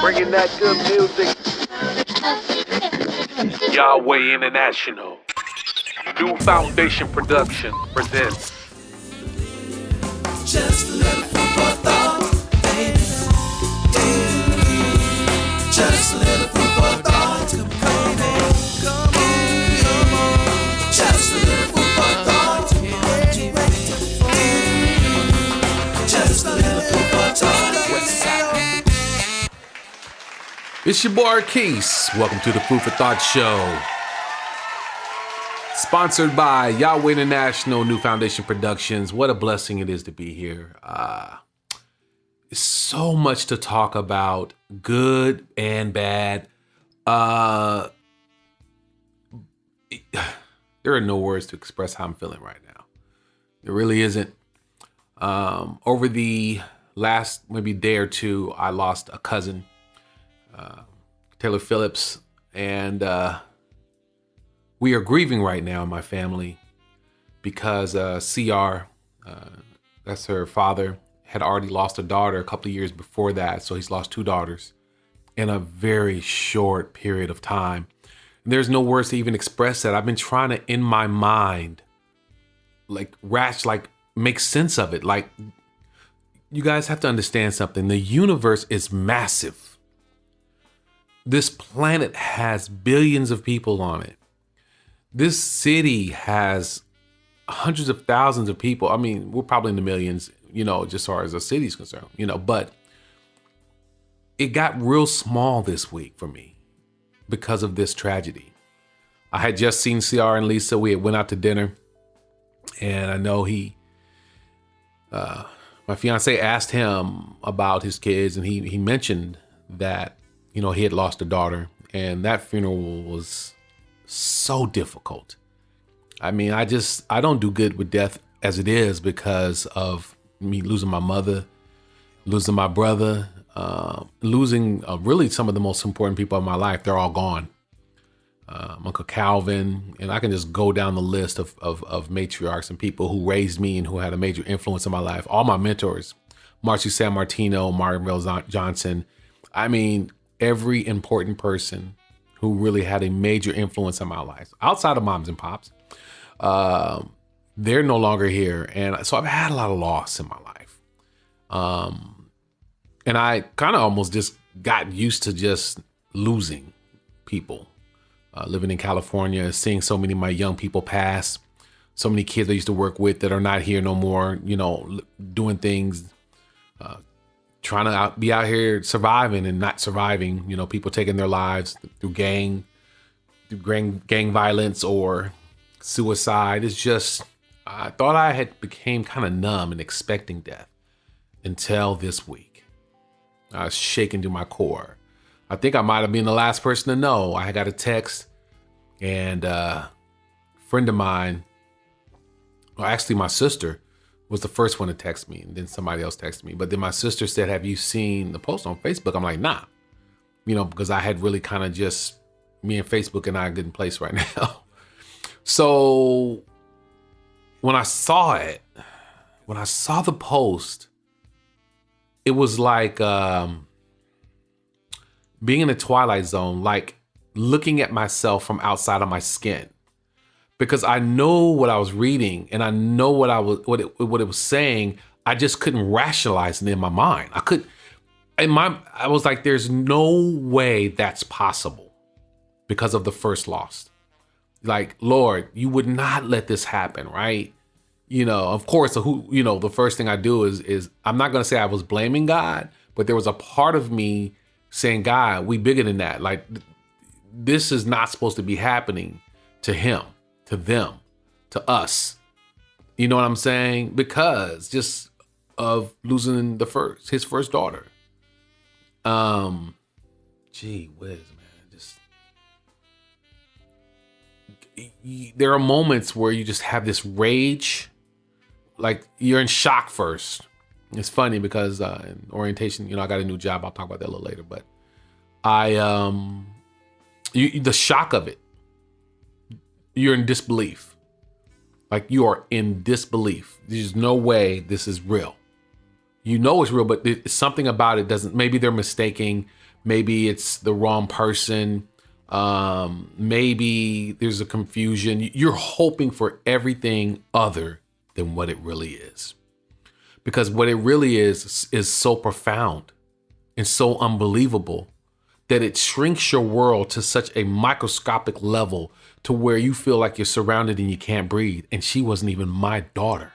Bringing that good music. Yahweh International. New Foundation Production presents. Just a little food for thought, baby. Just a little food for thought, baby. Come on. Just a little food for thought, just a little food for thought. It's your boy Keys. Welcome to the Food for Thought Show. Sponsored by Yahweh International, New Foundation Productions. What a blessing it is to be here. So much to talk about, good and bad. There are no words to express how I'm feeling right now. There really isn't. Over the last maybe day or two, I lost a cousin, Taylor Phillips, and we are grieving right now in my family because CR, that's her father, had already lost a daughter a couple of years before that. So he's lost two daughters in a very short period of time. And there's no words to even express that. I've been trying to, in my mind, make sense of it. Like, you guys have to understand something. The universe is massive. This planet has billions of people on it. This city has hundreds of thousands of people. I mean, we're probably in the millions, just as far as the city's concerned, but it got real small this week for me because of this tragedy. I had just seen CR and Lisa. We had went out to dinner, and I know my fiance asked him about his kids, and he mentioned that, he had lost a daughter, and that funeral was so difficult. I mean, I don't do good with death as it is because of me losing my mother, losing my brother, losing really some of the most important people in my life. They're all gone. Uncle Calvin, and I can just go down the list of matriarchs and people who raised me and who had a major influence in my life. All my mentors, Marcy San Martino, Martin Johnson. I mean, every important person who really had a major influence in my life, outside of moms and pops, they're no longer here. And so I've had a lot of loss in my life. And I kind of almost just got used to just losing people. Living in California, seeing so many of my young people pass, so many kids I used to work with that are not here no more, doing things, trying to be out here surviving and not surviving, people taking their lives through gang violence or suicide. It's just, I thought I had became kind of numb and expecting death until this week. I was shaken to my core. I think I might have been the last person to know. I got a text, and a friend of mine, well, actually my sister was the first one to text me, and then somebody else texted me. But then my sister said, "Have you seen the post on Facebook?" I'm like, "Nah," because I had really kind of just, me and Facebook and I are in a good place right now. So when I saw the post, it was like, being in a twilight zone, like looking at myself from outside of my skin, because I know what I was reading and I know what it was saying. I just couldn't rationalize it in my mind. I was like, there's no way that's possible because of the first loss. Like, Lord, you would not let this happen, right? Of course, the first thing I do is I'm not going to say I was blaming God, but there was a part of me saying, God, we bigger than that. Like, this is not supposed to be happening to him, to them, to us. You know what I'm saying? Because just of losing his first daughter. Gee whiz, man. There are moments where you just have this rage, like you're in shock first. It's funny because in orientation, I got a new job. I'll talk about that a little later. But the shock of it, you're in disbelief. Like, you are in disbelief. There's no way this is real. You know it's real, but it's something about it doesn't. Maybe they're mistaking. Maybe it's the wrong person. Maybe there's a confusion. You're hoping for everything other than what it really is. Because what it really is so profound and so unbelievable that it shrinks your world to such a microscopic level to where you feel like you're surrounded and you can't breathe. And she wasn't even my daughter.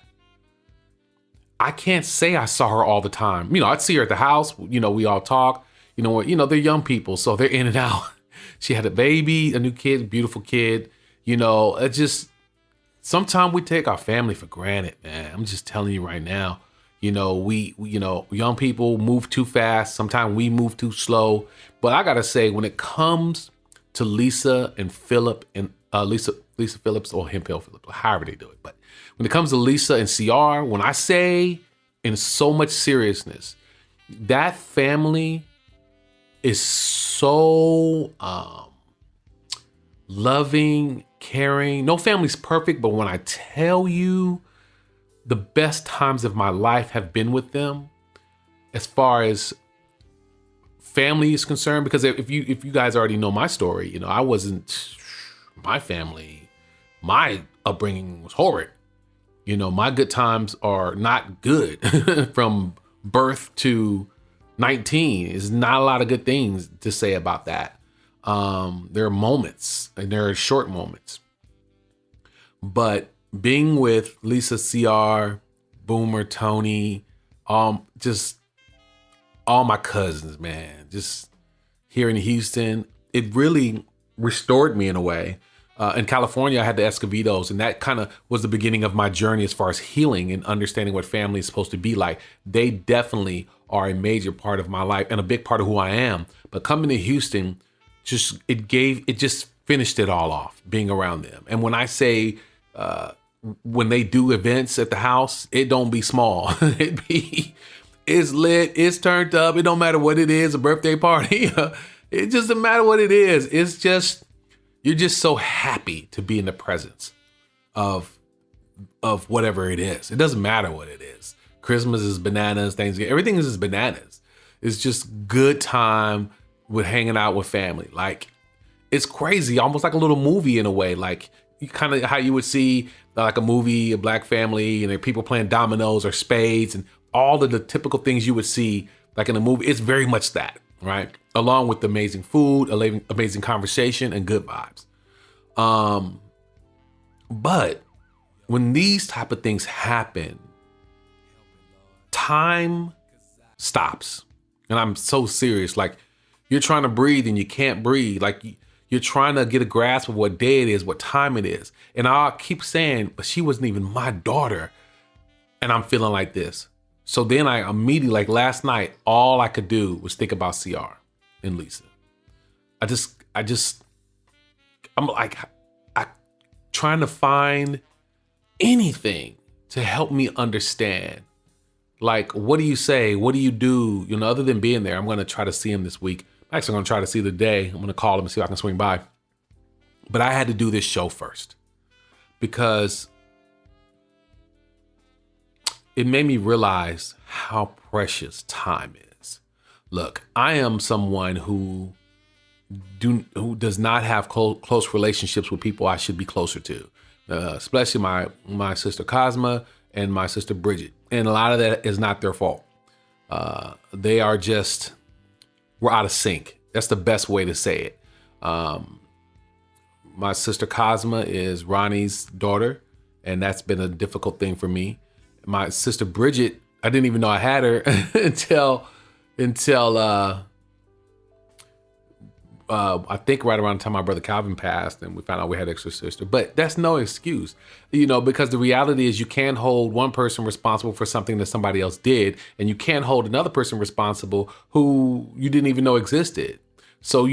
I can't say I saw her all the time. I'd see her at the house. We all talk. They're young people, so they're in and out. She had a baby, a new kid, beautiful kid. It just, sometimes we take our family for granted, man. I'm just telling you right now. We young people move too fast. Sometimes we move too slow. But I gotta say, when it comes to Lisa and Philip and Lisa Phillips or Hemphill Phillips, however they do it. But when it comes to Lisa and CR, when I say in so much seriousness, that family is so loving, caring. No family's perfect, but when I tell you the best times of my life have been with them, as far as family is concerned, because if you guys already know my story, I wasn't, my family, my upbringing was horrid. My good times are not good. From birth to 19 is not a lot of good things to say about that. There are moments, and there are short moments. But being with Lisa, CR, Boomer, Tony, just all my cousins, man, just here in Houston, it really restored me in a way. In California, I had the Escovedos, and that kind of was the beginning of my journey as far as healing and understanding what family is supposed to be like. They definitely are a major part of my life and a big part of who I am. But coming to Houston, it just finished it all off, being around them. And when I say, when they do events at the house, it don't be small. It's lit, it's turned up. It don't matter what it is, a birthday party. It just doesn't matter what it is. It's just, you're just so happy to be in the presence of whatever it is. It doesn't matter what it is. Christmas is bananas, Thanksgiving, everything is just bananas. It's just good time with hanging out with family. Like, it's crazy, almost like a little movie in a way. Like, you kind of how you would see like a movie, a black family, and there are people playing dominoes or spades and all of the typical things you would see like in a movie. It's very much that, right? Along with amazing food, amazing conversation, and good vibes. But when these type of things happen, time stops. And I'm so serious. Like, you're trying to breathe and you can't breathe. Like, you're trying to get a grasp of what day it is, what time it is. And I keep saying, but she wasn't even my daughter. And I'm feeling like this. So then I immediately, like last night, all I could do was think about CR and Lisa. I'm like, I trying to find anything to help me understand. Like, what do you say? What do you do? Other than being there, I'm going to try to see him this week. I'm actually going to try to see the day. I'm going to call him and see if I can swing by. But I had to do this show first because it made me realize how precious time is. Look, I am someone who does not have close relationships with people I should be closer to, especially my sister Cosma and my sister Bridget. And a lot of that is not their fault. They are just, we're out of sync. That's the best way to say it. My sister Cosma is Ronnie's daughter, and that's been a difficult thing for me. My sister Bridget, I didn't even know I had her until I think right around the time my brother Calvin passed, and we found out we had an extra sister. But that's no excuse, because the reality is you can't hold one person responsible for something that somebody else did, and you can't hold another person responsible who you didn't even know existed. So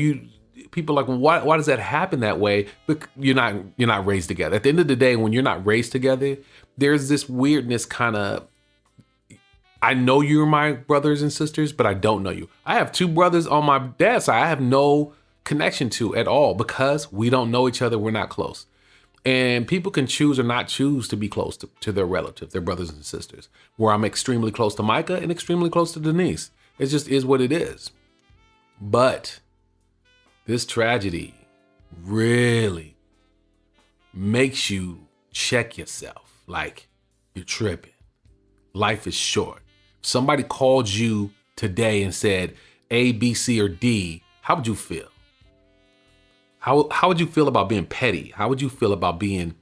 people are like, well, why does that happen that way? But you're not raised together. At the end of the day, when you're not raised together, there's this weirdness kind of, I know you're my brothers and sisters, but I don't know you. I have two brothers on my dad's side I have no connection to at all because we don't know each other. We're not close. And people can choose or not choose to be close to their relatives, their brothers and sisters, where I'm extremely close to Micah and extremely close to Denise. It just is what it is. But this tragedy really makes you check yourself. Like, you're tripping. Life is short. If somebody called you today and said A, B, C, or D, how would you feel? How would you feel about being petty? How would you feel about being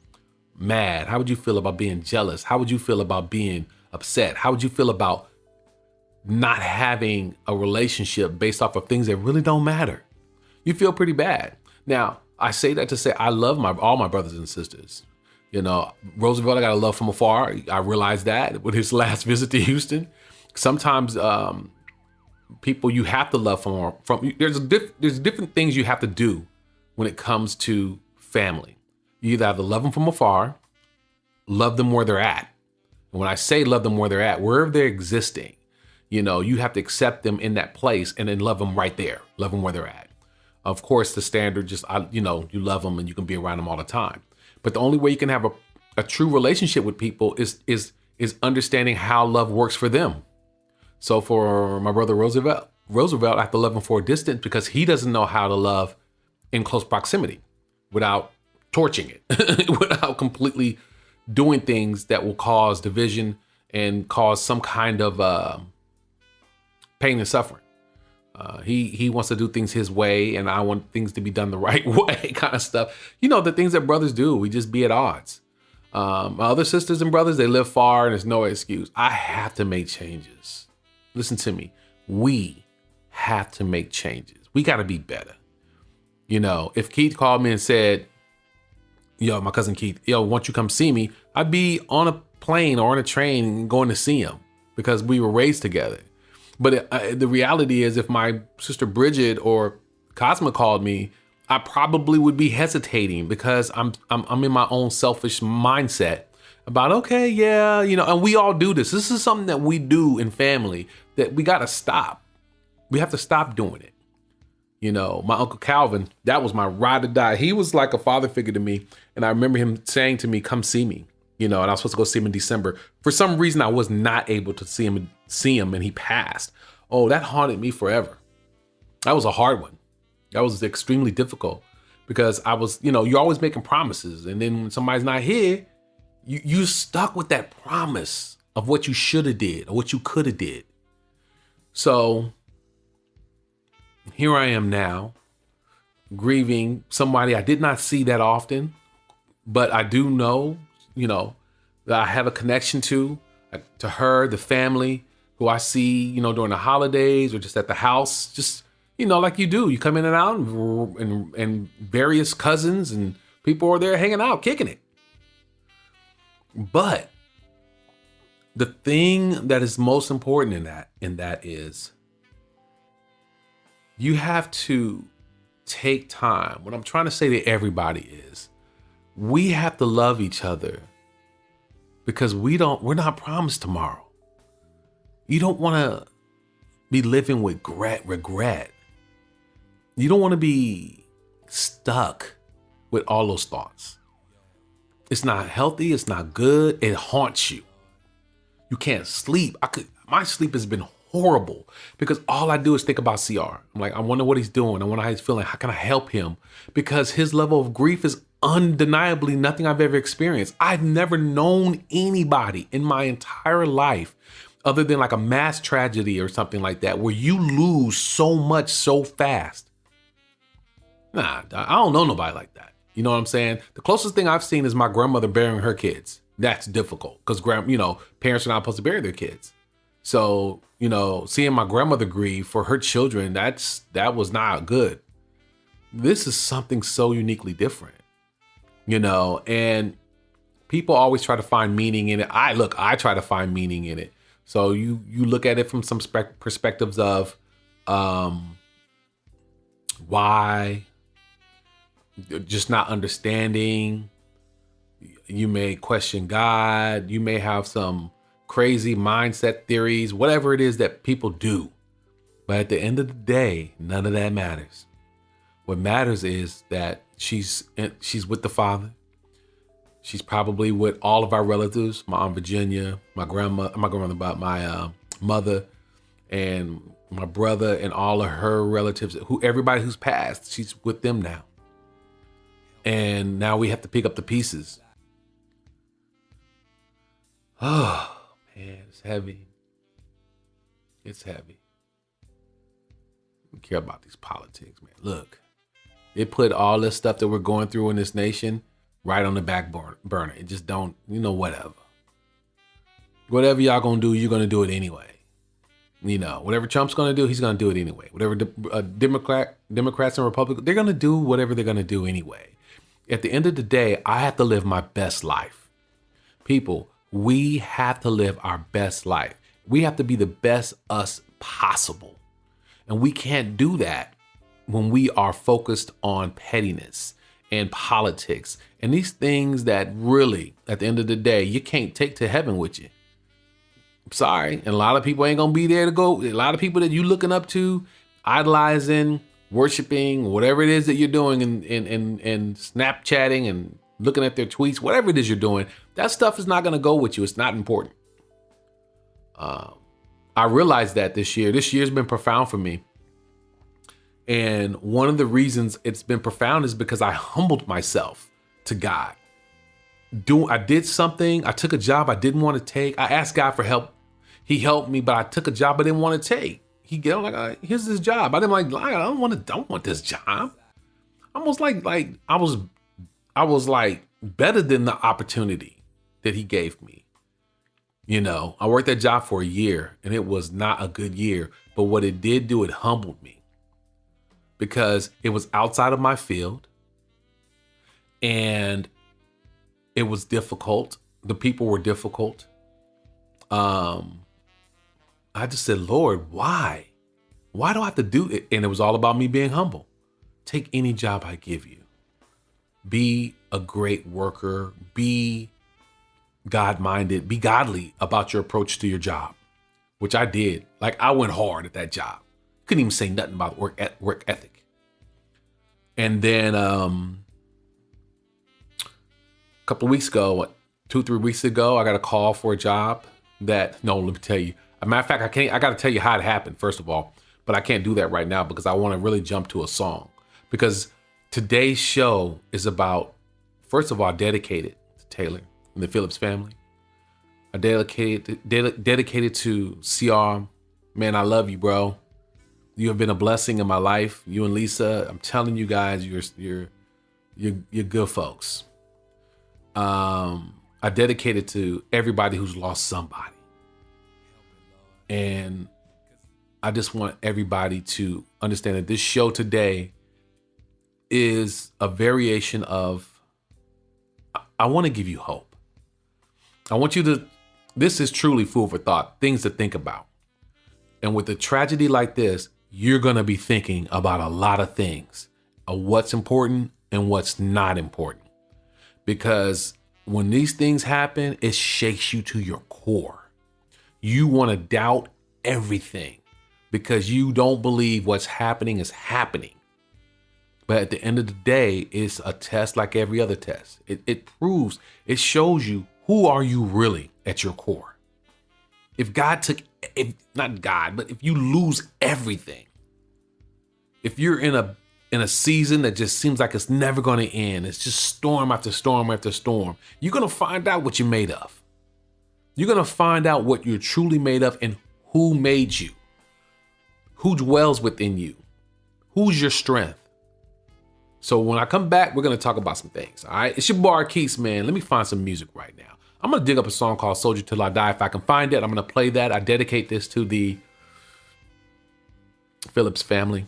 mad? How would you feel about being jealous? How would you feel about being upset? How would you feel about not having a relationship based off of things that really don't matter? You feel pretty bad. Now, I say that to say I love all my brothers and sisters. You know, Roosevelt, I got to love from afar. I realized that with his last visit to Houston. Sometimes people you have to love from there's different things you have to do when it comes to family. You either have to love them from afar, love them where they're at. And when I say love them where they're at, wherever they're existing, you know, you have to accept them in that place and then love them right there, love them where they're at. Of course, the standard you love them and you can be around them all the time. But the only way you can have a true relationship with people is understanding how love works for them. So for my brother Roosevelt, I have to love him for a distance because he doesn't know how to love in close proximity without torching it, without completely doing things that will cause division and cause some kind of pain and suffering. He wants to do things his way, and I want things to be done the right way, kind of stuff. You know, the things that brothers do, we just be at odds. My other sisters and brothers, they live far, and there's no excuse. I have to make changes. Listen to me. We have to make changes. We got to be better. You know, if Keith called me and said, yo, my cousin Keith, yo, won't you come see me? I'd be on a plane or on a train going to see him because we were raised together. But the reality is, if my sister Bridget or Cosma called me, I probably would be hesitating because I'm in my own selfish mindset about, okay, yeah, you know, and we all do this. This is something that we do in family that we got to stop. We have to stop doing it. You know, my Uncle Calvin, that was my ride or die. He was like a father figure to me. And I remember him saying to me, come see me, you know, and I was supposed to go see him in December. For some reason, I was not able to see him and he passed. Oh, that haunted me forever. That was a hard one. That was extremely difficult because I was, you know, you're always making promises. And then when somebody's not here, you stuck with that promise of what you should have did or what you could have did. So here I am now, grieving somebody I did not see that often, but I do know, you know, that I have a connection to her, the family who I see, you know, during the holidays or just at the house, just, you know, like you do. You come in and out and various cousins and people are there hanging out, kicking it. But the thing that is most important in that is you have to take time. What I'm trying to say to everybody is we have to love each other because we're not promised tomorrow. You don't want to be living with regret. You don't want to be stuck with all those thoughts. It's not healthy. It's not good. It haunts you. You can't sleep. My sleep has been horrible because all I do is think about CR. I'm like, I wonder what he's doing. I wonder how he's feeling. How can I help him? Because his level of grief is undeniably nothing I've ever experienced. I've never known anybody in my entire life other than like a mass tragedy or something like that where you lose so much so fast. Nah, I don't know nobody like that. You know what I'm saying? The closest thing I've seen is my grandmother burying her kids. That's difficult because parents are not supposed to bury their kids. So, you know, seeing my grandmother grieve for her children, that was not good. This is something so uniquely different, you know, and people always try to find meaning in it. I try to find meaning in it. So you look at it from some perspectives of why, just not understanding. You may question God. You may have some crazy mindset theories, whatever it is that people do. But at the end of the day, none of that matters. What matters is that she's with the Father. She's probably with all of our relatives, my Aunt Virginia, my mother, and my brother and all of her relatives, everybody who's passed, she's with them now. And now we have to pick up the pieces. Oh, man, it's heavy. It's heavy. We care about these politics, man. Look, they put all this stuff that we're going through in this nation right on the back burner. It just don't, whatever. Whatever y'all gonna do, you're gonna do it anyway. Whatever Trump's gonna do, he's gonna do it anyway. Whatever Democrats and Republicans, they're gonna do whatever they're gonna do anyway. At the end of the day, I have to live my best life. People, we have to live our best life. We have to be the best us possible. And we can't do that when we are focused on pettiness and politics and these things that really, at the end of the day, you can't take to heaven with you. I'm sorry. And a lot of people ain't going to be there to go. A lot of people that you looking up to, idolizing, worshiping, whatever it is that you're doing and Snapchatting and looking at their tweets, whatever it is you're doing, that stuff is not going to go with you. It's not important. I realized that this year. This year's been profound for me. And one of the reasons it's been profound is because I humbled myself to God. I did something. I took a job I didn't want to take. I asked God for help. He helped me, but I took a job I didn't want to take. He gave like, here's this job. I didn't I don't want this job. Almost like I was like better than the opportunity that he gave me. I worked that job for a year and it was not a good year, but what it did do, it humbled me because it was outside of my field and it was difficult. The people were difficult. I just said, Lord, why? Why do I have to do it? And it was all about me being humble. Take any job I give you. Be a great worker. Be God-minded. Be godly about your approach to your job, which I did. Like I went hard at that job. Couldn't even say nothing about work ethic. And then a couple of weeks ago, 2-3 weeks ago, I got a call for a job let me tell you. As a matter of fact, I got to tell you how it happened, first of all, but I can't do that right now because I want to really jump to a song. Because today's show is about, first of all, dedicated to Taylor and the Phillips family. I dedicated to CR. Man, I love you, bro. You have been a blessing in my life. You and Lisa, I'm telling you guys, you're good folks. I dedicated to everybody who's lost somebody. And I just want everybody to understand that this show today is a variation of, I want to give you hope. I want you to, this is truly food for thought, things to think about. And with a tragedy like this, you're going to be thinking about a lot of things, of what's important and what's not important. Because when these things happen, it shakes you to your core. You want to doubt everything because you don't believe what's happening is happening. But at the end of the day, it's a test like every other test. It proves, it shows you who are you really at your core. If you lose everything, if you're in a season that just seems like it's never going to end, it's just storm after storm after storm, you're going to find out what you're made of. You're going to find out what you're truly made of and who made you, who dwells within you, who's your strength. So when I come back, we're going to talk about some things. All right. It's your boy Keith, man. Let me find some music right now. I'm going to dig up a song called Soldier Till I Die. If I can find it, I'm going to play that. I dedicate this to the Phillips family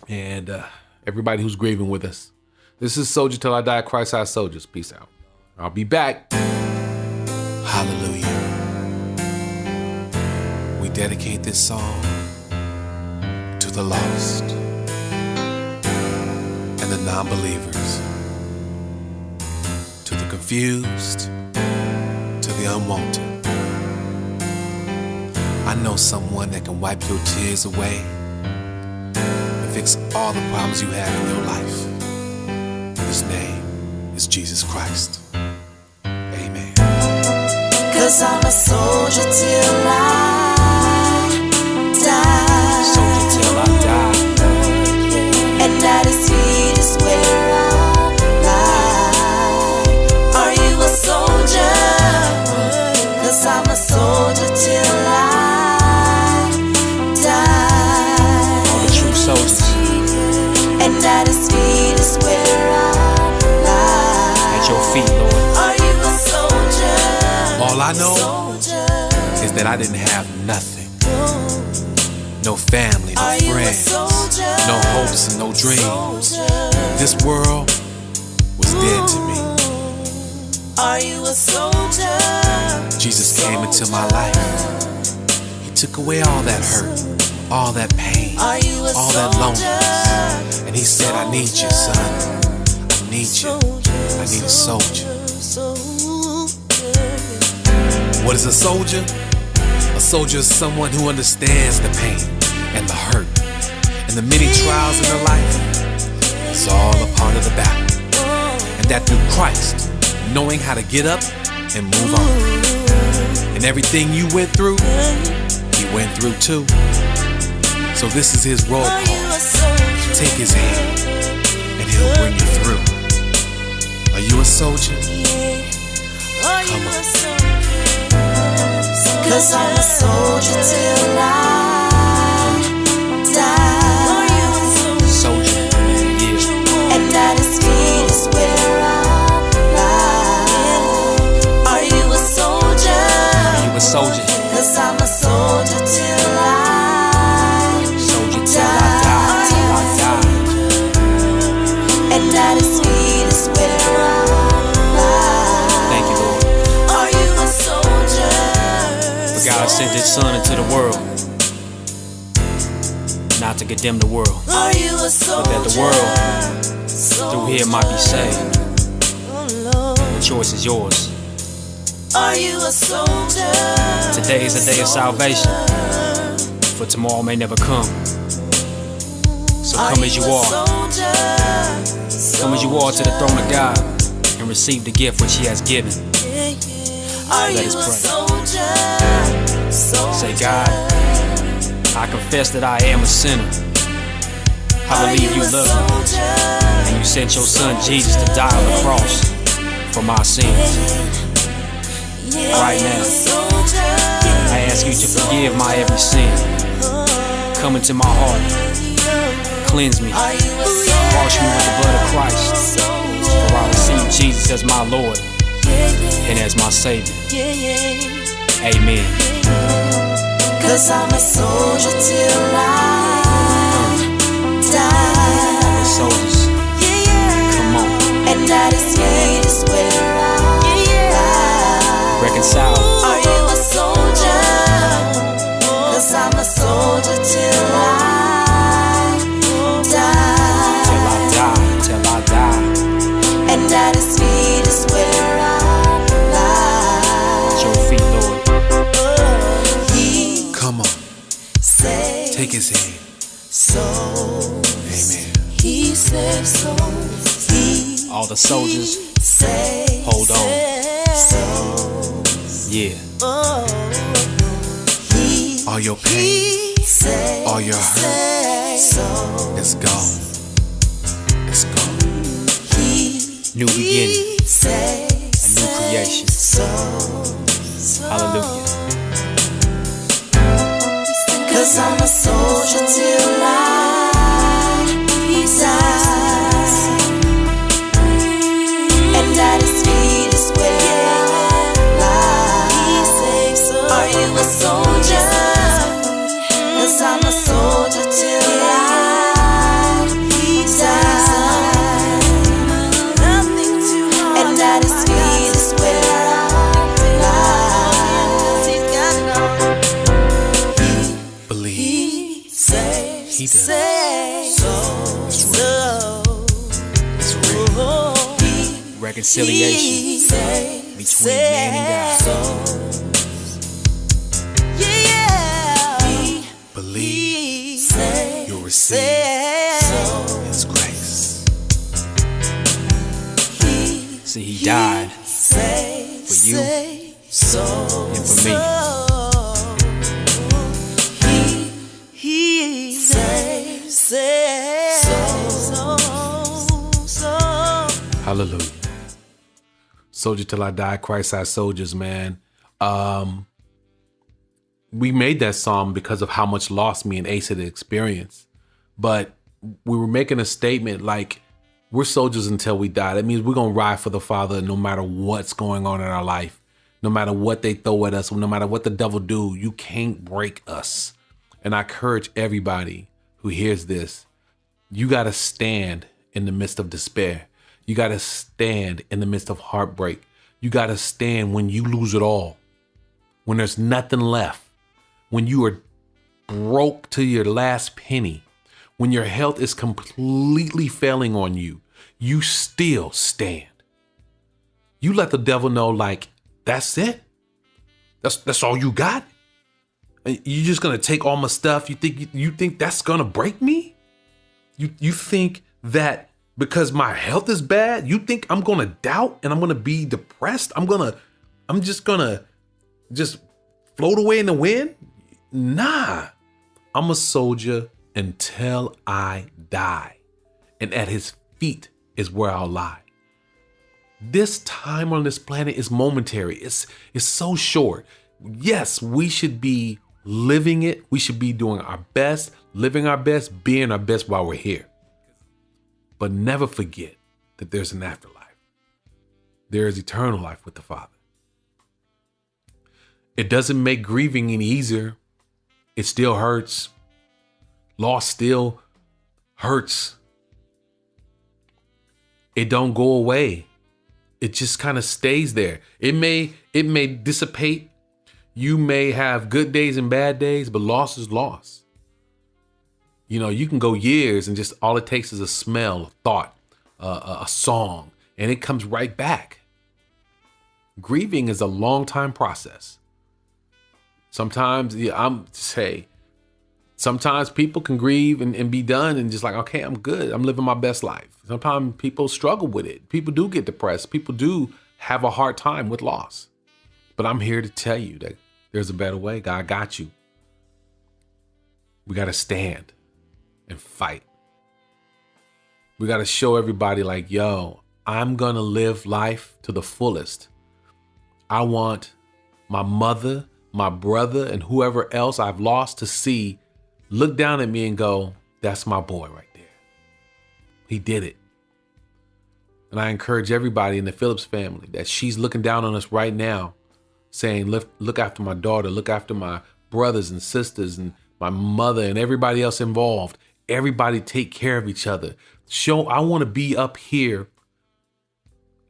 and everybody who's grieving with us. This is Soldier Till I Die, Christ-Sized Soldiers. Peace out. I'll be back. Hallelujah. We dedicate this song to the lost and the non-believers, to the confused, to the unwanted. I know someone that can wipe your tears away and fix all the problems you have in your life. His name is Jesus Christ. Amen. 'Cause I'm a soldier till I I know is that I didn't have nothing. No family, no friends, no hopes and no dreams. This world was dead to me. Are you a soldier? Jesus came into my life. He took away all that hurt, all that pain, all that loneliness. And he said, I need you, son. I need you. I need a soldier. What is a soldier? A soldier is someone who understands the pain and the hurt and the many trials in their life. It's all a part of the battle. And that through Christ, knowing how to get up and move on. And everything you went through, he went through too. So this is his roll call. Take his hand and he'll bring you through. Are you a soldier? Come on. 'Cause I'm a soldier till I die. Soldier, yeah. And at his feet is where I'm lying. Are you a soldier? Are you a soldier? 'Cause I'm a soldier till I Soldier till I die, till I die. And at his feet is where I'm lying. Thank you, Lord. Are you a soldier? For God sent his son into the world, not to condemn the world, Are you a soldier? but that the world through him might be saved. The choice is yours. Are you a soldier? Today is a day of salvation, for tomorrow may never come. So come as you are. Come as you are to the throne of God and receive the gift which he has given. Let us pray. Say, God, I confess that I am a sinner. I believe you love me, and you sent your son Jesus to die on the cross for my sins. Right now, I ask you to forgive my every sin. Come into my heart, cleanse me, wash me with the blood of Christ, for I receive Jesus as my Lord and as my Savior. Amen. 'Cause I'm a soldier till I die. All the soldiers, come on, And at his feet is where I'm lying. reconcile. Are you a soldier? 'Cause I'm a soldier till I die. Till I die, till I die. And at his feet is where I'm lying. At your feet, Lord. He Come on. saves Take his hand. souls. Amen. He saves souls. He All the soldiers, saves hold on. souls. Yeah. Oh, he All your pain, saves all your hurt, souls. it's gone. It's gone. New beginning, Saves a new creation. souls. Hallelujah. 'Cause I'm a soldier till I die. And at his feet is where I lie. Are you a soldier? 'Cause I'm a soldier till I die. And at his feet is where I lie. Believe. He does. It's real. Reconciliation between man and God. Believe. You'll receive his grace. See, he died for you and for me. Hallelujah. Soldier till I die, Christ our soldiers, man. We made that song because of how much loss me and Ace had experienced. But we were making a statement like, we're soldiers until we die. That means we're going to ride for the Father no matter what's going on in our life. No matter what they throw at us, no matter what the devil do, you can't break us. And I encourage everybody who hears this, you got to stand in the midst of despair. You got to stand in the midst of heartbreak. You got to stand when you lose it all, when there's nothing left, when you are broke to your last penny, when your health is completely failing on you, you still stand. You let the devil know, like, that's it. That's all you got. You just gonna take all my stuff. You think that's gonna break me? You think that because my health is bad, you think I'm gonna doubt and I'm gonna be depressed? I'm just gonna float away in the wind? Nah. I'm a soldier until I die. And at his feet is where I'll lie. This time on this planet is momentary. It's so short. Yes, we should be living it. We should be doing our best, living our best, being our best while we're here. But never forget that there's an afterlife. There is eternal life with the Father. It doesn't make grieving any easier. It still hurts. Loss still hurts. It don't go away. It just kind of stays there. It may dissipate. You may have good days and bad days, but loss is loss. You know, you can go years and just all it takes is a smell, a thought, a song, and it comes right back. Grieving is a long time process. Sometimes, sometimes people can grieve and be done and just like, okay, I'm good. I'm living my best life. Sometimes people struggle with it. People do get depressed. People do have a hard time with loss. But I'm here to tell you that there's a better way. God got you. We got to stand and fight. We got to show everybody like, yo, I'm going to live life to the fullest. I want my mother, my brother, and whoever else I've lost to look down at me and go, that's my boy right there. He did it. And I encourage everybody in the Phillips family that she's looking down on us right now, saying, look after my daughter, look after my brothers and sisters and my mother and everybody else involved. Everybody take care of each other. I want to be up here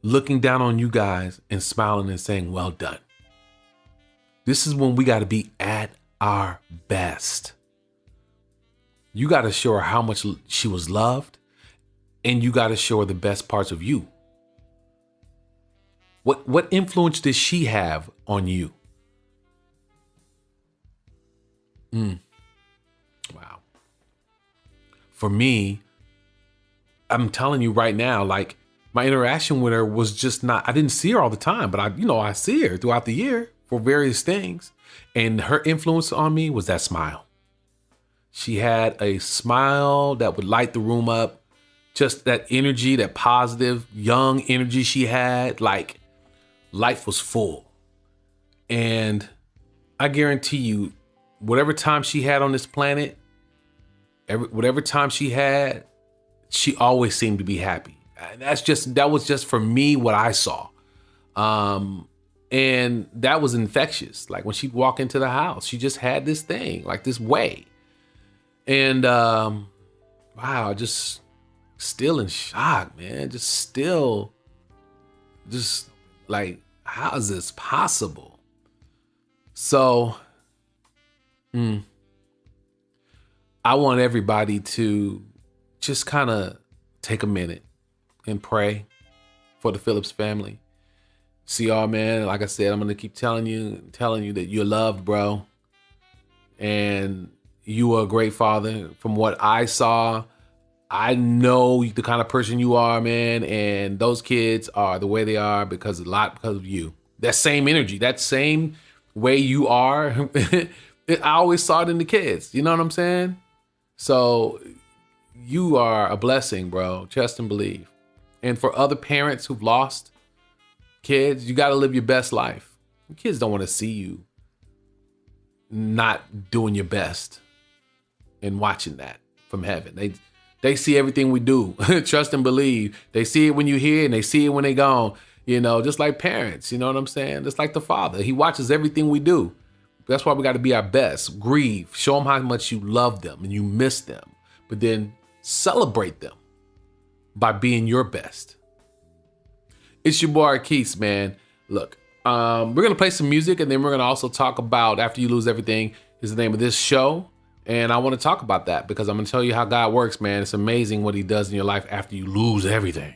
looking down on you guys and smiling and saying, well done. This is when we got to be at our best. You got to show her how much she was loved, and you got to show her the best parts of you. What influence did she have on you? Wow. For me, I'm telling you right now, like my interaction with her was just not, I didn't see her all the time, but I see her throughout the year for various things. And her influence on me was that smile. She had a smile that would light the room up. Just that energy, that positive, young energy she had, like life was full. And I guarantee you, whatever time she had on this planet, whatever time she had, she always seemed to be happy. And that was just for me what I saw. And that was infectious. Like when she'd walk into the house, she just had this thing, like this way. And wow, just still in shock, man. Just like, how is this possible? So, I want everybody to just kind of take a minute and pray for the Phillips family. See y'all, man. Like I said, I'm going to keep telling you that you're loved, bro. And you are a great father. From what I saw, I know the kind of person you are, man. And those kids are the way they are because of you. That same energy, that same way you are. I always saw it in the kids. You know what I'm saying? So you are a blessing, bro. Trust and believe. And for other parents who've lost kids, you got to live your best life. Kids don't want to see you not doing your best and watching that from heaven. They see everything we do. Trust and believe. They see it when you're here and they see it when they're gone. just like parents, you know what I'm saying? Just like the Father. He watches everything we do. That's why we got to be our best. Grieve. Show them how much you love them and you miss them. But then celebrate them by being your best. It's your boy Keith, man. Look, we're going to play some music, and then we're going to also talk about After You Lose Everything is the name of this show. And I want to talk about that because I'm going to tell you how God works, man. It's amazing what he does in your life after you lose everything.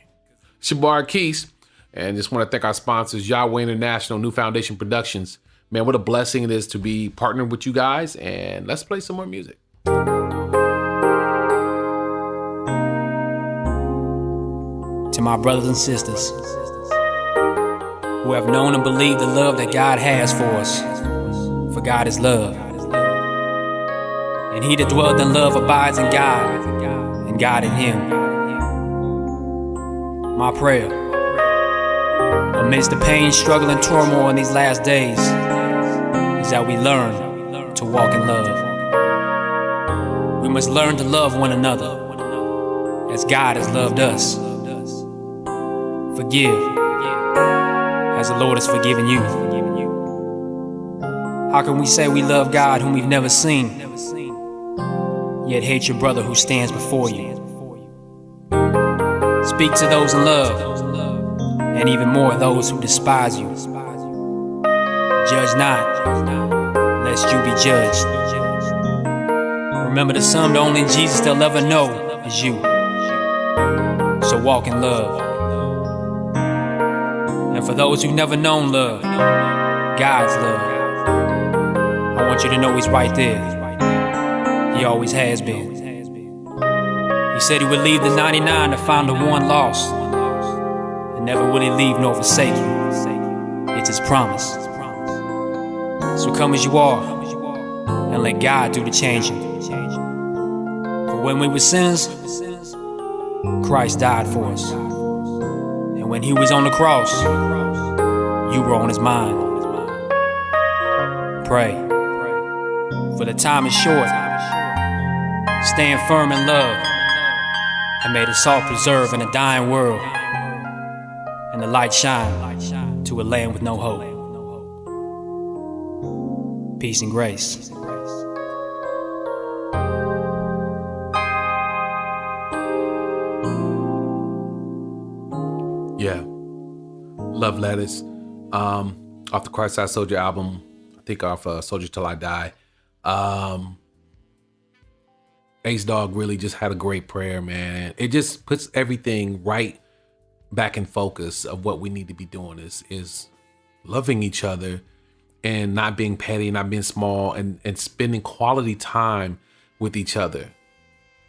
It's your boy Keith, and just want to thank our sponsors, Yahweh International, New Foundation Productions. Man, what a blessing it is to be partnered with you guys. And let's play some more music. To my brothers and sisters who have known and believed the love that God has for us, for God is love. And he that dwelleth in love abides in God, and God in him. My prayer, amidst the pain, struggle, and turmoil in these last days, is that we learn to walk in love. We must learn to love one another as God has loved us. Forgive as the Lord has forgiven you. How can we say we love God whom we've never seen, yet hate your brother who stands before you? Speak to those in love, and even more those who despise you. Judge not, lest you be judged. Remember the Son, the only Jesus they'll ever know is you. So walk in love. And for those who've never known love, God's love, I want you to know he's right there. He always has been. He said he would leave the 99 to find the one lost. And never will he leave nor forsake you. It's his promise. So come as you are, and let God do the changing. For when we were sinners, Christ died for us. And when he was on the cross, you were on his mind. Pray, for the time is short. Stand firm in love, and may the salt preserve in a dying world, and the light shine to a land with no hope. Peace and grace. Yeah. Love Letters. Off the Christ-Side Soldier album. I think off Soldier Till I Die. Ace Dog really just had a great prayer, man. It just puts everything right back in focus of what we need to be doing is loving each other and not being petty, not being small, and spending quality time with each other.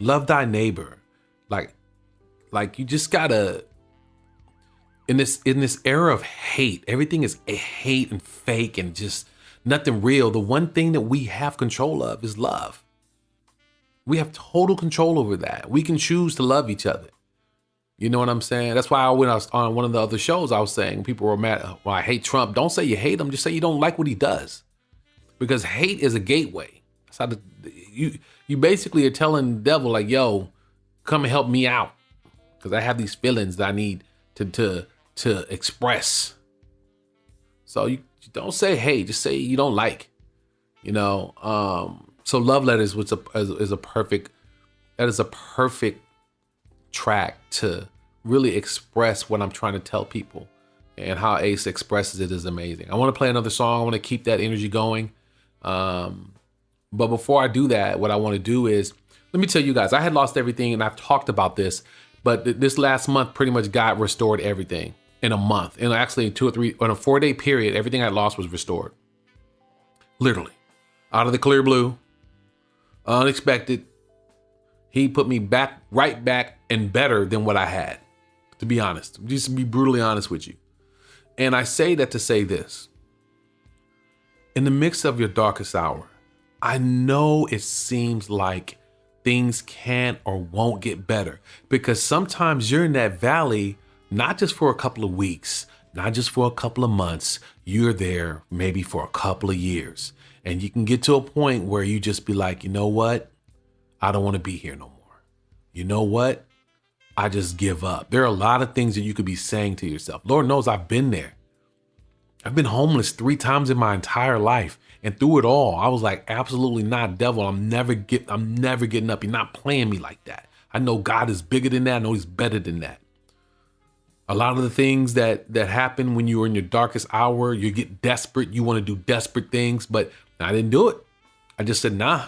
Love thy neighbor. Like you just gotta, in this era of hate, everything is a hate and fake and just nothing real. The one thing that we have control of is love. We have total control over that. We can choose to love each other. You know what I'm saying? That's why when I was on one of the other shows, I was saying people were mad. Well, I hate Trump. Don't say you hate him. Just say you don't like what he does. Because hate is a gateway. That's how you basically are telling the devil, like, yo, come and help me out. Because I have these feelings that I need to express. So you don't say hate. Just say you don't like. So Love Letters is a perfect track to really express what I'm trying to tell people, and how Ace expresses it is amazing. I want to play another song. I want to keep that energy going. But before I do that, what I want to do is, let me tell you guys, I had lost everything, and I've talked about this, but this last month, pretty much God restored everything in a month. And actually in 2 or 3, on a 4-day period, everything I lost was restored. Literally. Out of the clear blue, unexpected. He put me right back and better than what I had, to be honest. Just to be brutally honest with you. And I say that to say this. In the midst of your darkest hour, I know it seems like things can't or won't get better, because sometimes you're in that valley, not just for a couple of weeks, not just for a couple of months, you're there maybe for a couple of years. And you can get to a point where you just be like, you know what? I don't want to be here no more. You know what? I just give up. There are a lot of things that you could be saying to yourself. Lord knows I've been there. I've been homeless 3 times in my entire life. And through it all, I was like, absolutely not, devil. I'm never getting up. You're not playing me like that. I know God is bigger than that. I know he's better than that. A lot of the things that happen when you're in your darkest hour, you get desperate. You want to do desperate things, but I didn't do it. I just said, nah.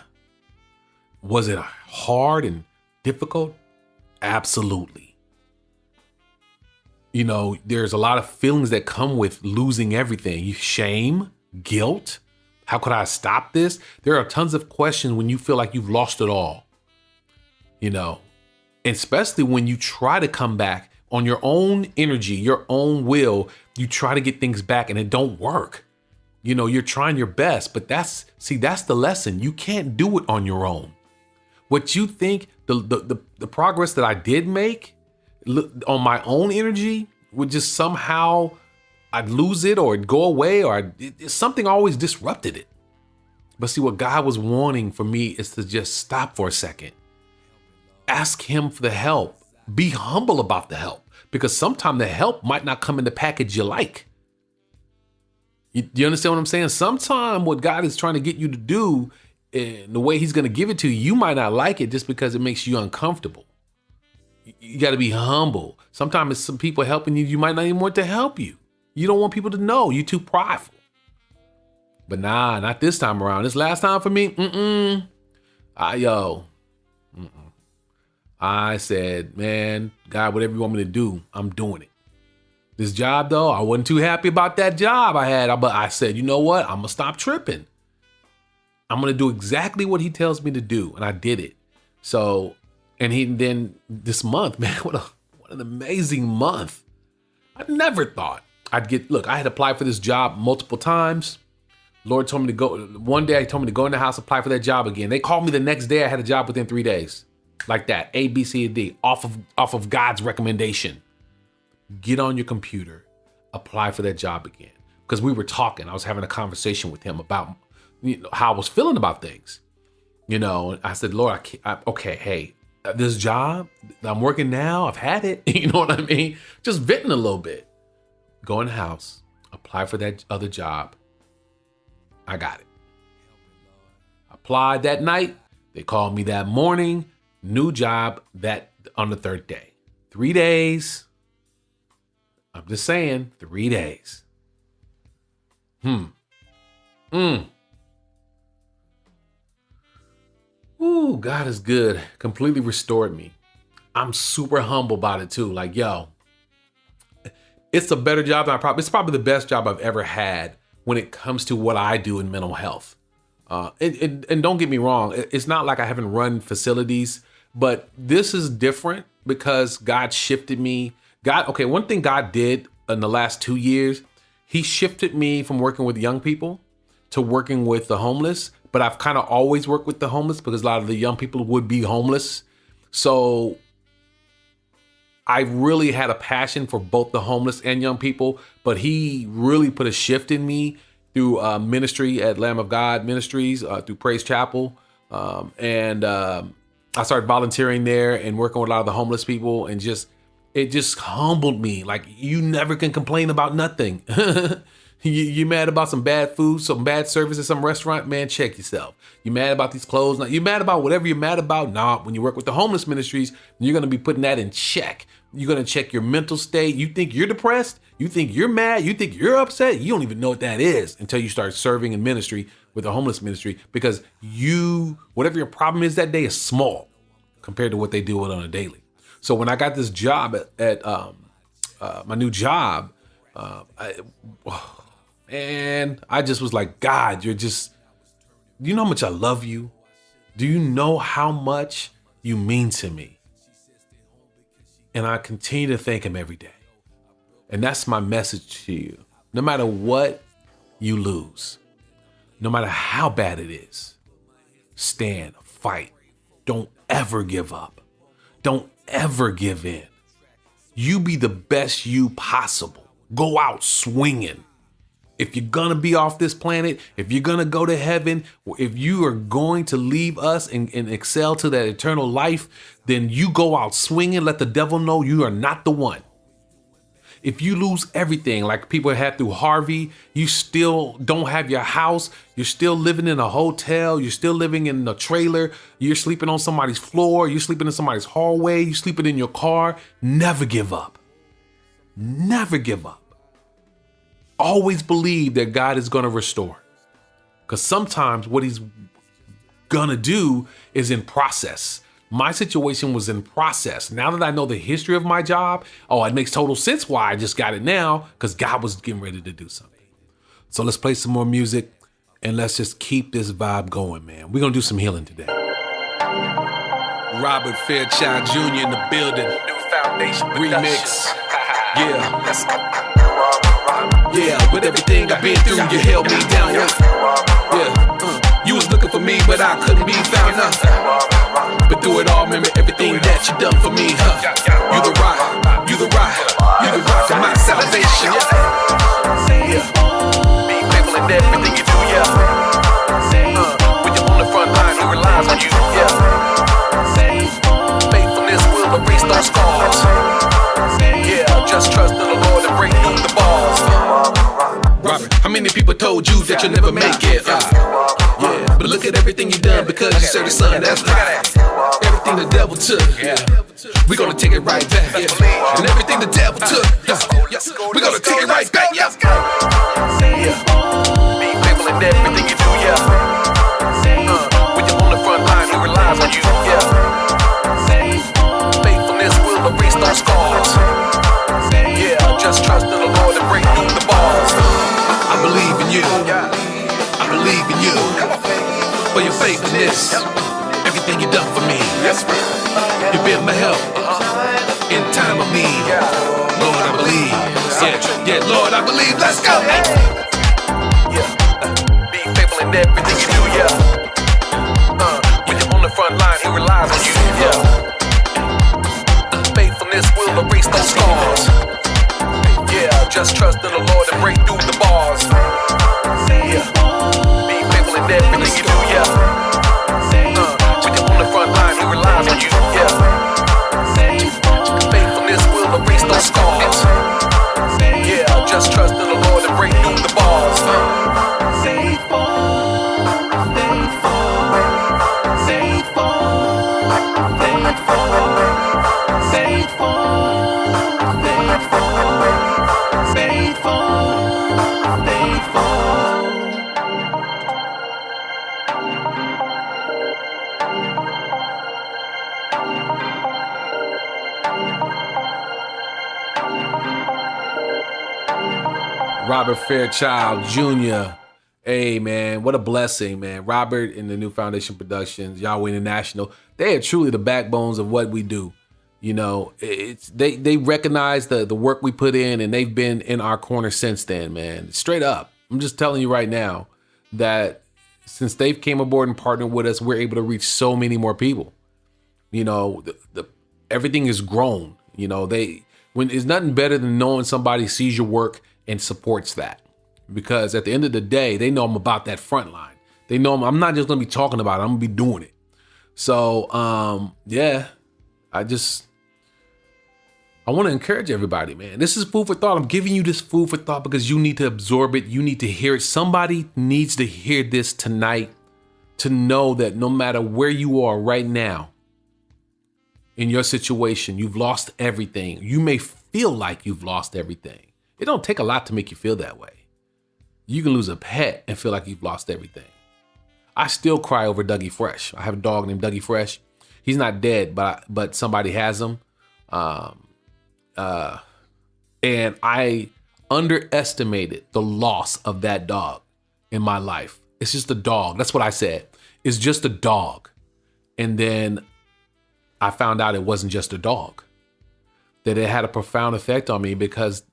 Was it hard and difficult? Absolutely. You know, there's a lot of feelings that come with losing everything. Shame, guilt. How could I stop this? There are tons of questions when you feel like you've lost it all. You know, and especially when you try to come back on your own energy, your own will, you try to get things back and it don't work. You know, you're trying your best, but that's the lesson. You can't do it on your own. What you think, the progress that I did make on my own energy would just somehow I'd lose it or it'd go away or something always disrupted it. But see, what God was wanting for me is to just stop for a second. Ask him for the help. Be humble about the help, because sometimes the help might not come in the package you like. You understand what I'm saying? Sometimes what God is trying to get you to do and the way he's going to give it to you, you might not like it just because it makes you uncomfortable. You got to be humble. Sometimes it's some people helping you. You might not even want to help you. You don't want people to know. You're too prideful. But nah, not this time around. This last time for me, I said, man, God, whatever you want me to do, I'm doing it. This job, though, I wasn't too happy about that job I had, but I said, you know what? I'm going to stop tripping. I'm going to do exactly what he tells me to do. And I did it. So, and then this month, man, what an amazing month. I never thought I'd I had applied for this job multiple times. Lord told me to go. One day, he told me to go in the house, apply for that job again. They called me the next day. I had a job within 3 days. Like that, A, B, C, and D, off of God's recommendation. Get on your computer, apply for that job again. Because we were talking, I was having a conversation with him about how I was feeling about things. You know, I said, Lord, this job I'm working now, I've had it. You know what I mean? Just venting a little bit. Go in the house, apply for that other job. I got it. Applied that night. They called me that morning. New job that on the 3rd day. 3 days. I'm just saying, 3 days. Ooh, God is good. Completely restored me. I'm super humble about it too. Like, yo, it's a better job than it's probably the best job I've ever had when it comes to what I do in mental health. And don't get me wrong, it's not like I haven't run facilities, but this is different because God shifted me. One thing God did in the last 2 years, he shifted me from working with young people to working with the homeless. But I've kind of always worked with the homeless because a lot of the young people would be homeless. So I really had a passion for both the homeless and young people, but he really put a shift in me through ministry at Lamb of God Ministries, through Praise Chapel. I started volunteering there and working with a lot of the homeless people, and it just humbled me. Like, you never can complain about nothing. You mad about some bad food, some bad service at some restaurant? Man, check yourself. You mad about these clothes? You mad about whatever you're mad about? Nah, when you work with the homeless ministries, you're going to be putting that in check. You're going to check your mental state. You think you're depressed? You think you're mad? You think you're upset? You don't even know what that is until you start serving in ministry with the homeless ministry, because whatever your problem is that day is small compared to what they deal with on a daily. So when I got this job at my new job, and I just was like, God, do you know how much I love you? Do you know how much you mean to me? And I continue to thank him every day. And that's my message to you. No matter what you lose, no matter how bad it is, stand, fight. Don't ever give up. Don't ever give in. You be the best you possible. Go out swinging. If you're gonna be off this planet, if you're gonna go to heaven, if you are going to leave us and excel to that eternal life, then you go out swinging. Let the devil know you are not the one. If you lose everything, like people had through Harvey, you still don't have your house, you're still living in a hotel, you're still living in a trailer, you're sleeping on somebody's floor, you're sleeping in somebody's hallway, you're sleeping in your car, never give up. Never give up. Always believe that God is gonna restore. Because sometimes what he's gonna do is in process. My situation was in process. Now that I know the history of my job, it makes total sense why I just got it now, because God was getting ready to do something. So let's play some more music and let's just keep this vibe going, man. We're gonna do some healing today. Robert Fairchild Jr. in the building. New foundation Remix. Yeah. Yeah, with everything I've been through, you held me down. Yeah. You was looking for me, but I couldn't be found. But through it all, remember everything that you done for me, huh? You the rock, you the rock, you the rock of my salvation. Yeah. Be faithful in everything you do, yeah. When you're on the front line, he relies on you, yeah. Faithfulness will erase those scars. Yeah, just trust in the Lord and break through the bars. Robert, how many people told you that you'll never make it? Yeah, but look at everything you done because you serve the Son. That's right. Everything the devil took, we're gonna take it right back. Yeah. And everything the devil took, we're gonna take it right back. Yeah. Be faithful in everything you do, yeah. When you're on the front line, he relies on you, yeah. Faithfulness will erase those scars. Yeah, just trust in the Lord and break through the bars. I believe in you. I believe in you. For your faithfulness, everything you done for me. You've been my help in time of need. Lord, I believe. Yeah, Lord, I believe. Let's go. Yeah, be faithful in everything you do, yeah. When you're on the front line, he relies on you, yeah. Faithfulness will erase those scars. Yeah, just trust in the Lord and break through the bars. Yeah, be faithful in everything you do, yeah. When you're on the front line, he relies on you, yeah. Faithfulness will erase those scars. Yeah, just trust in the Lord and break through the bars. Robert Fairchild Jr. Hey, man, what a blessing, man. Robert and the New Foundation Productions, Yahweh International, they are truly the backbones of what we do. You know, they recognize the work we put in, and they've been in our corner since then, man. Straight up. I'm just telling you right now that since they've came aboard and partnered with us, we're able to reach so many more people. You know, everything is grown. You know, when it's nothing better than knowing somebody sees your work and supports that, because at the end of the day, they know I'm about that front line. They know I'm not just gonna be talking about it, I'm gonna be doing it. So yeah, I want to encourage everybody, man. This is food for thought. I'm giving you this food for thought because you need to absorb it. You need to hear it. Somebody needs to hear this tonight to know that no matter where you are right now in your situation, you've lost everything. You may feel like you've lost everything. It don't take a lot to make you feel that way. You can lose a pet and feel like you've lost everything. I still cry over Dougie Fresh. I have a dog named Dougie Fresh. He's not dead, but somebody has him. And I underestimated the loss of that dog in my life. It's just a dog. That's what I said. It's just a dog. And then I found out it wasn't just a dog, that it had a profound effect on me because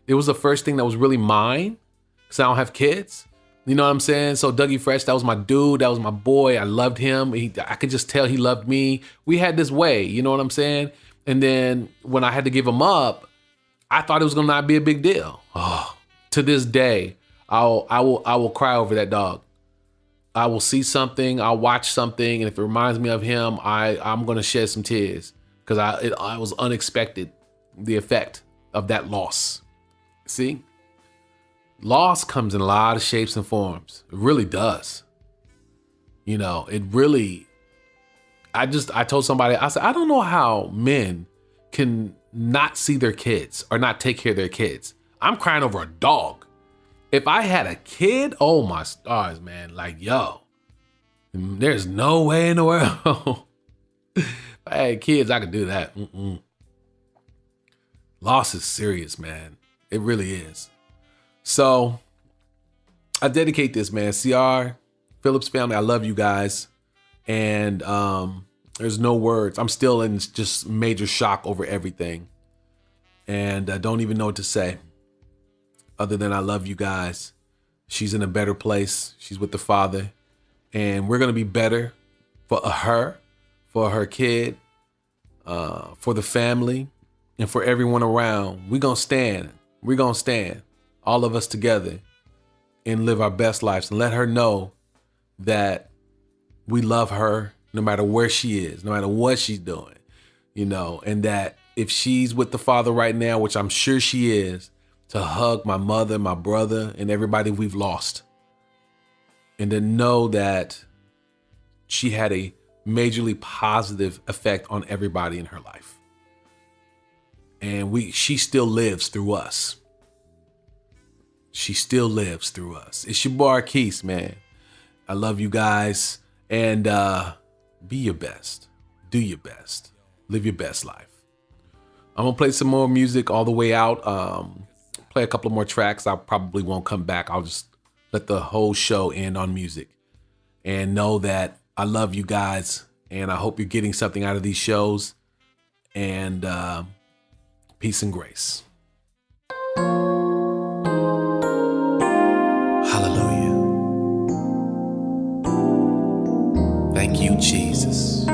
it was the first thing that was really mine, because I don't have kids. You know what I'm saying? So Dougie Fresh, that was my dude. That was my boy. I loved him. I could just tell he loved me. We had this way, you know what I'm saying? And then when I had to give him up, I thought it was gonna not be a big deal. Oh, to this day, I will cry over that dog. I will see something, I'll watch something, and if it reminds me of him, I'm gonna shed some tears because I was unexpected, the effect of that loss. See, loss comes in a lot of shapes and forms. It really does. You know, it really. I told somebody, I said, I don't know how men can not see their kids or not take care of their kids. I'm crying over a dog. If I had a kid, oh my stars, man, like, yo, there's no way in the world. If I had kids, I could do that. Loss is serious, man. It really is. So I dedicate this, man. CR, Phillips family, I love you guys. And there's no words. I'm still in just major shock over everything. And I don't even know what to say. Other than I love you guys. She's in a better place. She's with the Father. And we're going to be better for her kid, for the family, and for everyone around. We're going to stand. We're going to stand, all of us together, and live our best lives. And let her know that we love her no matter where she is, no matter what she's doing, you know, and that if she's with the Father right now, which I'm sure she is, to hug my mother, my brother, and everybody we've lost. And to know that she had a majorly positive effect on everybody in her life. And she still lives through us. She still lives through us. It's your boy Keith, man. I love you guys. And be your best. Do your best. Live your best life. I'm going to play some more music all the way out. Play a couple of more tracks. I probably won't come back. I'll just let the whole show end on music. And know that I love you guys. And I hope you're getting something out of these shows. And peace and grace. Hallelujah. Thank you, Jesus.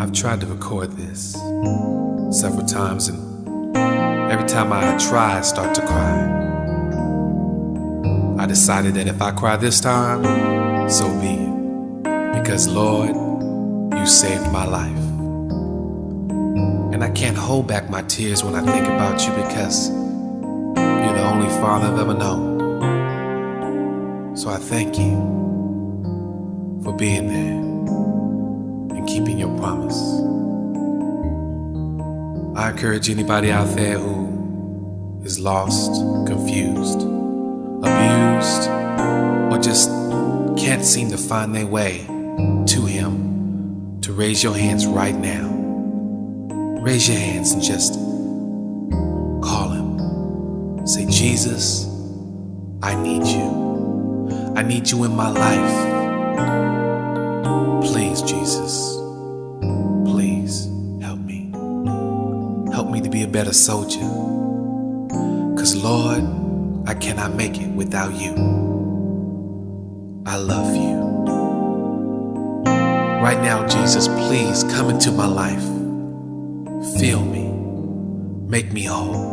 I've tried to record this several times, and every time I try, I start to cry. I decided that if I cry this time, so be it. Because, Lord, you saved my life. And I can't hold back my tears when I think about you because you're the only father I've ever known. So I thank you for being there and keeping your promise. I encourage anybody out there who is lost, confused, abused, or just can't seem to find their way to him to raise your hands right now. Raise your hands and just call him. Say, Jesus, I need you. I need you in my life. Please, Jesus, please help me. Help me to be a better soldier. 'Cause Lord, I cannot make it without you. I love you. Right now, Jesus, please come into my life. Fill me. Make me whole.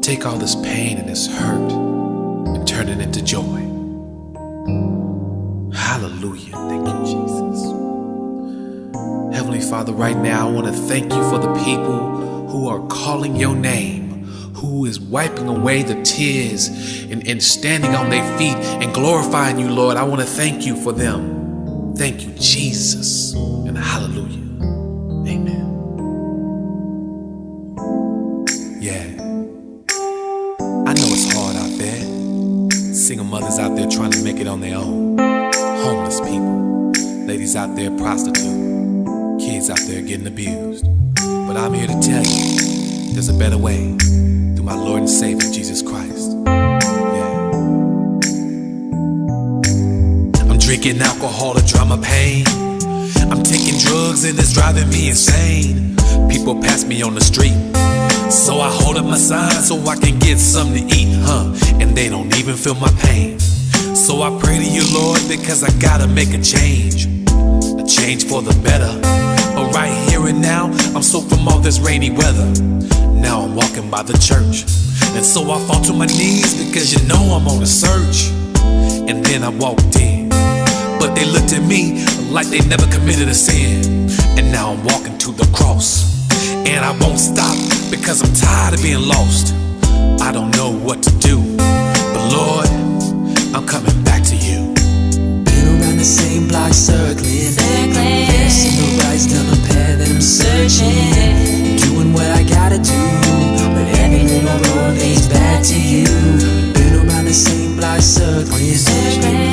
Take all this pain and this hurt and turn it into joy. Hallelujah. Thank you, Jesus. Heavenly Father, right now I want to thank you for the people who are calling your name, who is wiping away the tears and standing on their feet and glorifying you, Lord. I want to thank you for them. Thank you, Jesus. And hallelujah. Amen. Yeah. I know it's hard out there. Single mothers out there trying to make it on their own. Homeless people. Ladies out there prostituting. Kids out there getting abused. But I'm here to tell you, there's a better way through my Lord and Savior, Jesus Christ. Yeah. I'm drinking alcohol to drown my pain. I'm taking drugs and it's driving me insane. People pass me on the street, so I hold up my sign so I can get something to eat, and they don't even feel my pain. So I pray to you, Lord, because I gotta make a change for the better. But right here and now, I'm soaked from all this rainy weather. Now I'm walking by the church. And so I fall to my knees because you know I'm on a search. And then I walked in, but they looked at me like they never committed a sin. And now I'm walking to the cross, and I won't stop because I'm tired of being lost. I don't know what to do, but Lord, I'm coming back to you. Been around the same block circling, passing the rides down the path that I'm searching, doing what I gotta do, but every little road leads back to you. Been around the same block circling,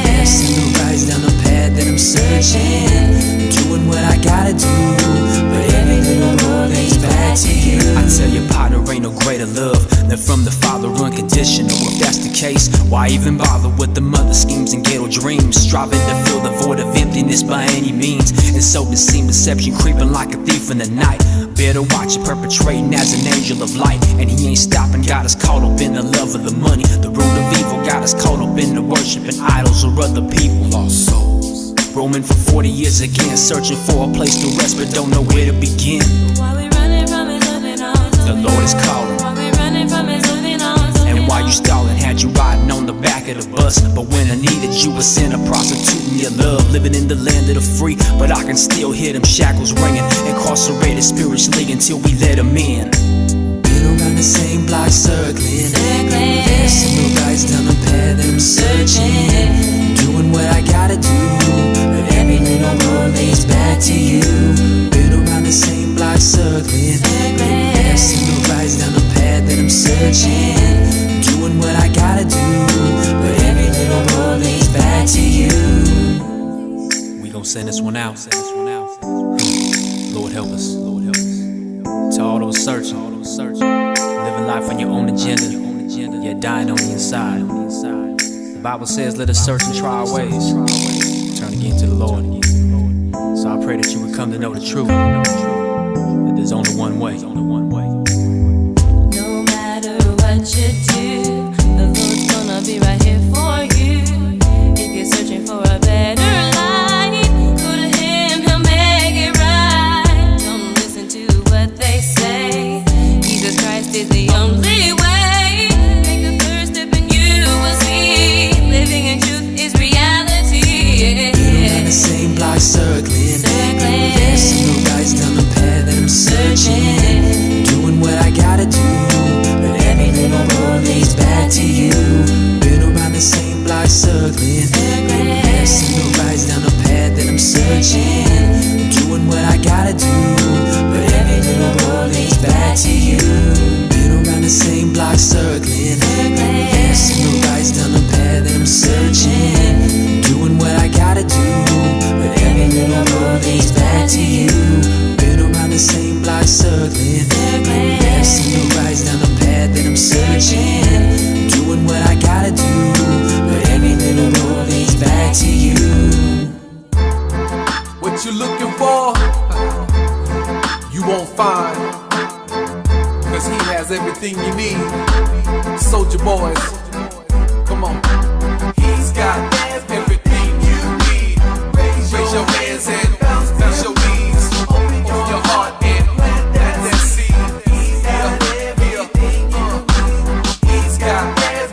passing the rides down the path that I'm searching, doing what I gotta do, but every little road leads back to you. I tell you, partner, ain't no greater love than from the Father unconditional. If that's the case, why even bother with the mother schemes and ghetto dreams? Striving to fill the void of emptiness by any means, and so it seems deception creeping like a thief in the night. Better watch it perpetrating as an angel of light, and he ain't stopping. Got us caught up in the love of the money. The root of evil got us caught up in the worshiping idols or other people. Lost souls, roaming for 40 years again, searching for a place to rest but don't know where to begin. While we running from his loving arms, The Lord is calling. while we running from his loving arms, And while you stalling, had you riding on the back of the bus. But when I needed you, a sinner prostituting your love, living in the land of the free. But I can still hear them shackles ringing, incarcerated spiritually until we let them in. Been around the same block circling, passing the rides down the path that I'm searching, doing what I gotta do, but every little road leads back to you. Been around the same block circling, passing the rides down the path that I'm searching, doing what I gotta do, but every little road leads back to you. We gon' send this one out. Lord help us. Lord help us. To all those searching, living life on your own agenda, yet dying on the inside. The Bible says, let us search and try our ways, turn again to the Lord. So I pray that you would come to know the truth, that there's only one way. no matter what you do, the Lord's gonna be right here for you. If you're searching for a better life, go to Him, He'll make it right. Don't listen to what they say. Jesus Christ is the only way. Make the first step and you will see. Living in truth is reality. Been around the same block circling, passing the rides down the path that I'm searching, doing what I gotta do, but every little road leads back to you. Been around the same block circling, passing the rides down the path that I'm searching, doing what I gotta do, but every little road leads back to you. Been around the same block circling, passing the rides down the path that I'm searching, doing what I gotta do, but every little road leads back to you. Been around the same block circling, passing the rides down the path that I'm searching, doing what I gotta do, but every little road leads back to you. What you looking for, you won't find, cause he has everything you need. Soldier boys, come on. He's got everything you need. Raise your hands and bounce your knees. Open your heart and plant that seed. Yeah, he's got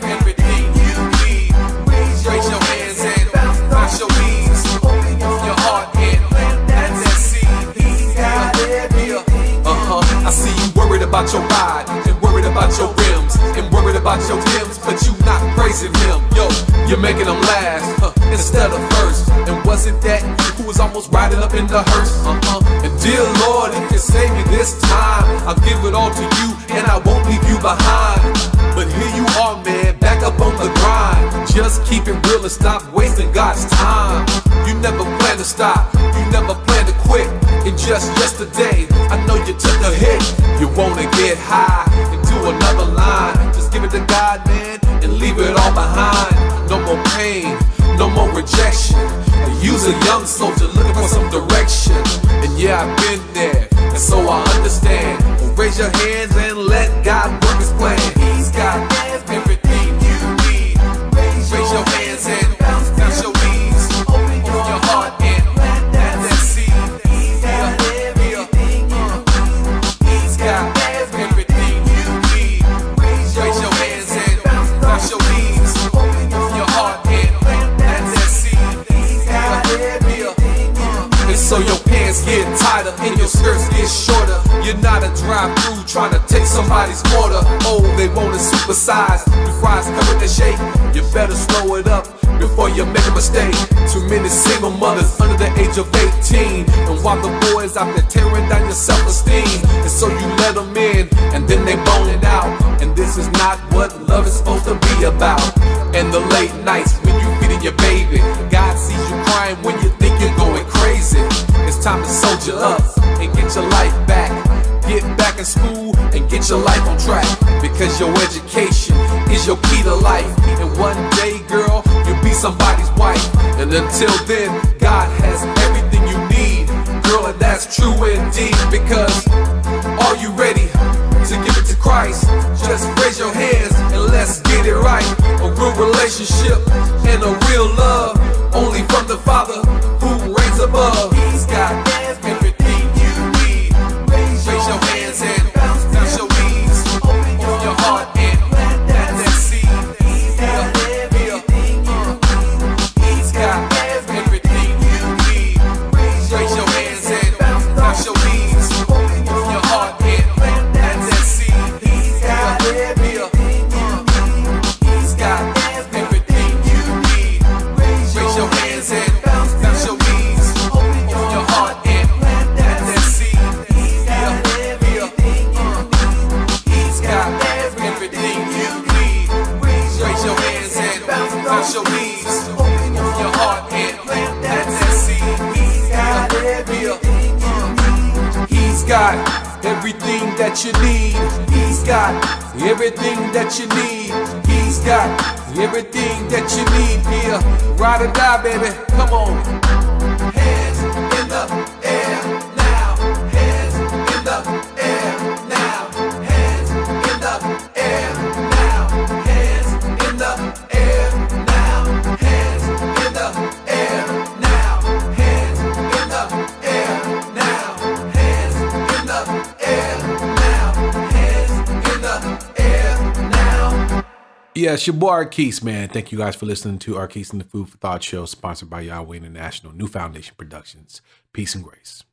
everything you need. Raise your hands and bounce your knees. Open your heart and plant that seed. I see you worried about your ride and worried about your rims and worried about your limbs, but you not praising him. Yo, you're making them last instead of first. And wasn't that you who was almost riding up in the hearse? And dear Lord, if you save me this time, I'll give it all to you and I won't leave you behind. But here you are, man, back up on the grind. Just keep it real and stop wasting God's time. You never plan to stop, you never plan to quit. And just yesterday, I know you took a hit. You wanna get high and do another line. Just give it to God, man, and leave it all behind. No more pain, no more rejection. Use a young soldier looking for some direction. And yeah, I've been there, and so I understand. Well, raise your hands and let God work his plan. He's got everything you need. Raise your hands and bounce your knees. Open your heart and plant that seed. He's got everything you need. somebody's quarter. Oh, they want to supersize. The fries come with the shake. You better slow it up before you make a mistake. Too many single mothers under the age of 18, and while the boys out there tearing down your self-esteem, and so you let them in, and then they bone it out. And this is not what love is supposed to be about. And the late nights when you feeding your baby, God sees you crying when you think you're going crazy. It's time to soldier up and get your life back. Get back in school and get your life on track, because your education is your key to life. And one day, girl, you'll be somebody's wife. And until then, God has everything you need, girl, and that's true indeed. Because are you ready to give it to Christ? Just raise your hands and let's get it right. A real relationship and a real love, only from the Father who reigns above. He's got everything you need. Raise your hands and bounce your knees. Open your heart and plant that seed. He's got everything you need. He's got everything you need. Raise your hands and bounce your knees. Open your heart and plant that seed. He's got everything you need. He's got everything you need. Raise your hands and bounce your knees. Open your heart and plant that seed. He's got everything you need. He's got everything you need. Raise your hands and bounce your knees. Open your heart and plant that seed. He's got everything you need. He's got everything that you need. He's got everything that you need. He's got everything that you need. Yeah, ride or die, baby. Come on. Hands in the air now. Hands in the air now. Hands in the air now. Hands in the air now. Hands in the air now. Hands in the air now. Hands in the air now. Hands in the air now. Yeah, it's your boy Arquise, man. Thank you guys for listening to Arquise and the Food for Thought show, sponsored by Yahweh International, New Foundation Productions. Peace and grace.